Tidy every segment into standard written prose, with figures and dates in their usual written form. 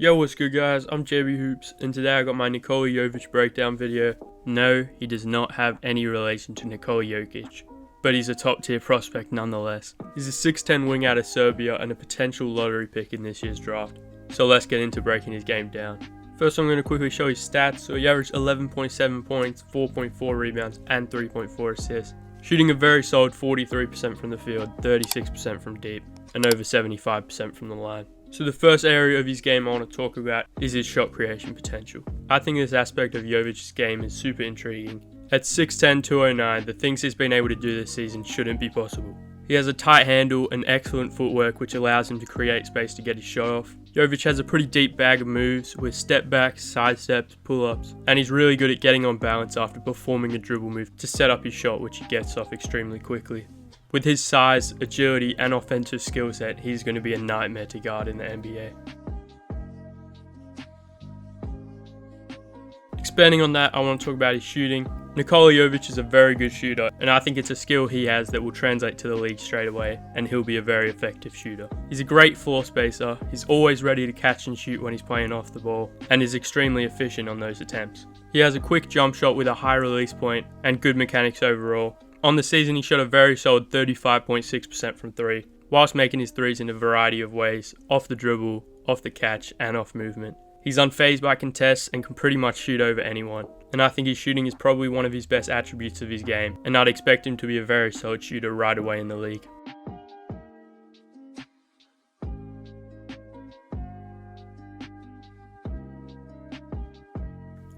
Yo, what's good guys, I'm JBHOOPS, and today I got my Nikola Jovic breakdown video. No, he does not have any relation to Nikola Jokic, but he's a top tier prospect nonetheless. He's a 6'10 wing out of Serbia and a potential lottery pick in this year's draft. So let's get into breaking his game down. First I'm going to quickly show his stats. So he averaged 11.7 points, 4.4 rebounds and 3.4 assists. Shooting a very solid 43% from the field, 36% from deep, and over 75% from the line. So the first area of his game I want to talk about is his shot creation potential. I think this aspect of Jovic's game is super intriguing. At 6'10", 209, the things he's been able to do this season shouldn't be possible. He has a tight handle and excellent footwork which allows him to create space to get his shot off. Jovic has a pretty deep bag of moves with step backs, side steps, pull-ups, and he's really good at getting on balance after performing a dribble move to set up his shot, which he gets off extremely quickly. With his size, agility, and offensive skill set, he's going to be a nightmare to guard in the NBA. Expanding on that, I want to talk about his shooting. Nikola Jovic is a very good shooter, and I think it's a skill he has that will translate to the league straight away, and he'll be a very effective shooter. He's a great floor spacer, he's always ready to catch and shoot when he's playing off the ball, and is extremely efficient on those attempts. He has a quick jump shot with a high release point, and good mechanics overall. On the season, he shot a very solid 35.6% from 3, whilst making his threes in a variety of ways, off the dribble, off the catch, and off movement. He's unfazed by contests and can pretty much shoot over anyone, and I think his shooting is probably one of his best attributes of his game, and I'd expect him to be a very solid shooter right away in the league.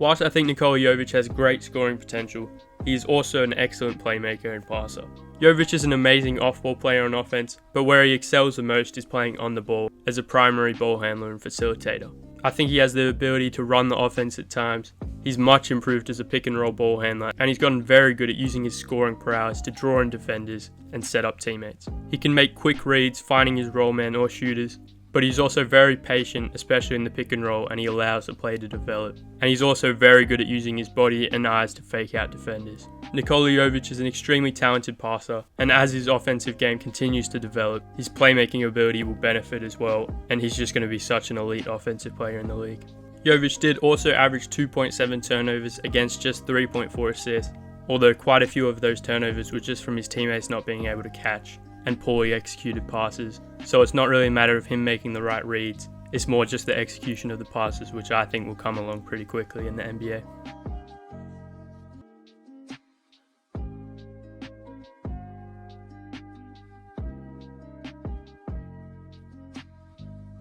Whilst I think Nikola Jovic has great scoring potential, he is also an excellent playmaker and passer. Jovic is an amazing off-ball player on offense, but where he excels the most is playing on the ball as a primary ball handler and facilitator. I think he has the ability to run the offense at times. He's much improved as a pick and roll ball handler, and he's gotten very good at using his scoring prowess to draw in defenders and set up teammates. He can make quick reads, finding his roll man or shooters, but he's also very patient, especially in the pick and roll, and he allows the play to develop. And he's also very good at using his body and eyes to fake out defenders. Nikola Jovic is an extremely talented passer, and as his offensive game continues to develop, his playmaking ability will benefit as well, and he's just going to be such an elite offensive player in the league. Jovic did also average 2.7 turnovers against just 3.4 assists, although quite a few of those turnovers were just from his teammates not being able to catch and poorly executed passes, so it's not really a matter of him making the right reads, it's more just the execution of the passes, which I think will come along pretty quickly in the NBA.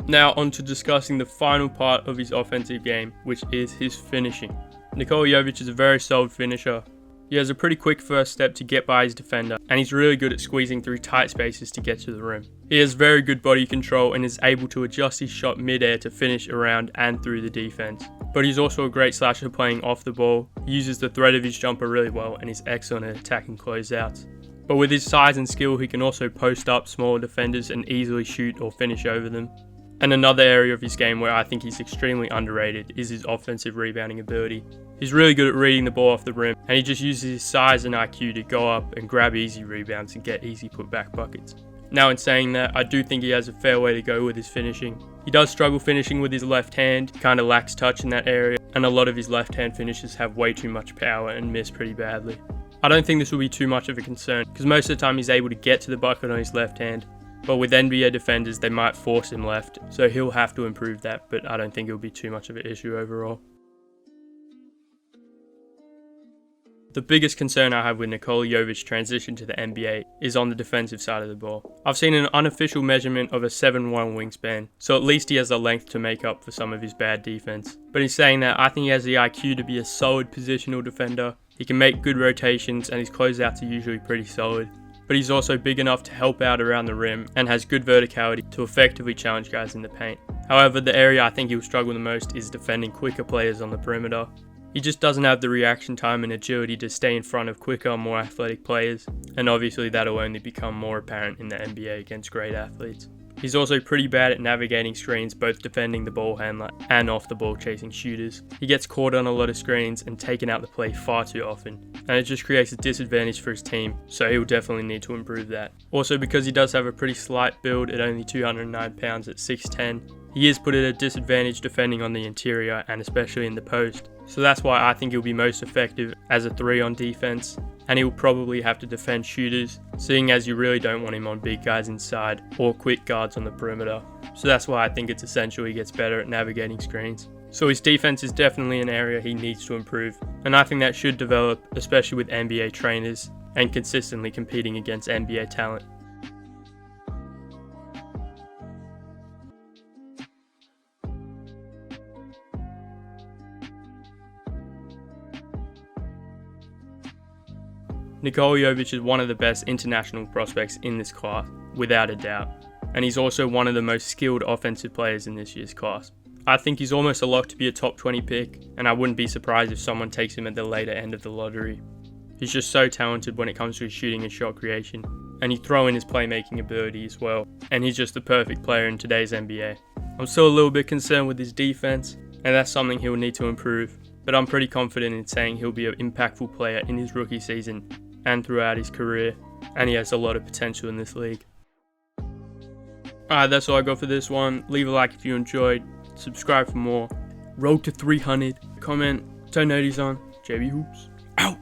Now on to discussing the final part of his offensive game, which is his finishing. Nikola Jovic is a very solid finisher. He has a pretty quick first step to get by his defender, and he's really good at squeezing through tight spaces to get to the rim. He has very good body control and is able to adjust his shot mid-air to finish around and through the defense. But he's also a great slasher playing off the ball, he uses the thread of his jumper really well, and is excellent at attacking closeouts. But with his size and skill, he can also post up smaller defenders and easily shoot or finish over them. And another area of his game where I think he's extremely underrated is his offensive rebounding ability. He's really good at reading the ball off the rim, and he just uses his size and IQ to go up and grab easy rebounds and get easy putback buckets. Now in saying that, I do think he has a fair way to go with his finishing. He does struggle finishing with his left hand, kind of lacks touch in that area, and a lot of his left hand finishes have way too much power and miss pretty badly. I don't think this will be too much of a concern, because most of the time he's able to get to the bucket on his left hand, but with NBA defenders they might force him left, so he'll have to improve that, but I don't think it'll be too much of an issue overall. The biggest concern I have with Nikola Jovic's transition to the NBA is on the defensive side of the ball. I've seen an unofficial measurement of a 7'1" wingspan, so at least he has the length to make up for some of his bad defense. But in saying that, I think he has the IQ to be a solid positional defender. He can make good rotations and his closeouts are usually pretty solid. But he's also big enough to help out around the rim and has good verticality to effectively challenge guys in the paint. However, the area I think he'll struggle the most is defending quicker players on the perimeter. He just doesn't have the reaction time and agility to stay in front of quicker, more athletic players, and obviously that'll only become more apparent in the NBA against great athletes. He's also pretty bad at navigating screens, both defending the ball handler and off the ball chasing shooters. He gets caught on a lot of screens and taken out the play far too often, and it just creates a disadvantage for his team, so he'll definitely need to improve that. Also, because he does have a pretty slight build at only 209 pounds at 6'10", He is put at a disadvantage defending on the interior and especially in the post, so that's why I think he'll be most effective as a 3 on defense, and he'll probably have to defend shooters, seeing as you really don't want him on big guys inside or quick guards on the perimeter. So that's why I think it's essential he gets better at navigating screens. So his defense is definitely an area he needs to improve, and I think that should develop, especially with NBA trainers and consistently competing against NBA talent. Nikola Jovic is one of the best international prospects in this class, without a doubt, and he's also one of the most skilled offensive players in this year's class. I think he's almost a lock to be a top 20 pick, and I wouldn't be surprised if someone takes him at the later end of the lottery. He's just so talented when it comes to his shooting and shot creation, and you throw in his playmaking ability as well, and he's just the perfect player in today's NBA. I'm still a little bit concerned with his defense, and that's something he'll need to improve, but I'm pretty confident in saying he'll be an impactful player in his rookie season and throughout his career, and he has a lot of potential in this league. Alright, that's all I got for this one. Leave a like if you enjoyed, subscribe for more. Road to 300, comment, turn noties on. JBHOOPS, out!